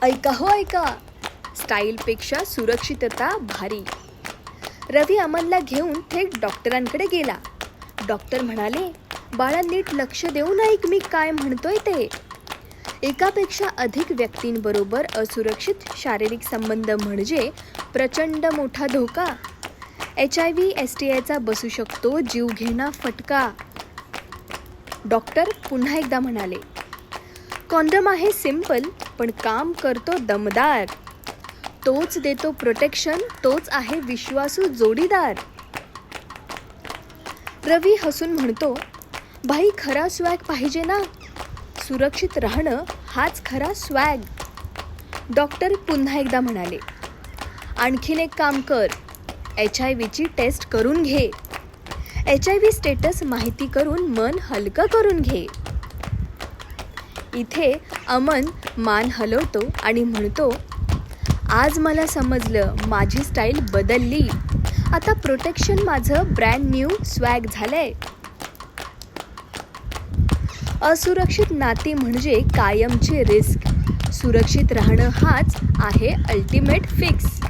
ऐका हो ऐका, स्टाईलपेक्षा सुरक्षितता भारी. रवी अमनला घेऊन थेट डॉक्टरांकडे गेला. डॉक्टर म्हणाले, बाळा नीट लक्ष देऊन ऐक मी काय म्हणतोय ते. एकापेक्षा अधिक व्यक्तींबरोबर असुरक्षित शारीरिक संबंध म्हणजे प्रचंड मोठा धोका. HIV STIचा बसू शकतो जीवघेणा फटका. डॉक्टर पुन्हा एकदा म्हणाले, कॉन्डम आहे सिंपल पण काम करतो दमदार. तोच देतो प्रोटेक्शन, तोच आहे विश्वासू जोडीदार. रवी हसून म्हणतो, भाई खरा स्वॅग पाहिजे ना, सुरक्षित राहणं हाच खरा स्वॅग. डॉक्टर पुन्हा एकदा म्हणाले, आणखीन एक काम कर, HIVची टेस्ट करून घे. HIV स्टेटस माहिती करून मन हलकं करून घे. इथे अमन मान हलवतो आणि म्हणतो, आज मला समजलं माझी स्टाईल बदलली. आता प्रोटेक्शन माझं ब्रँड न्यू स्वॅग झालंय. असुरक्षित नाती म्हणजे कायमची रिस्क. सुरक्षित राहणं हाच आहे अल्टिमेट फिक्स.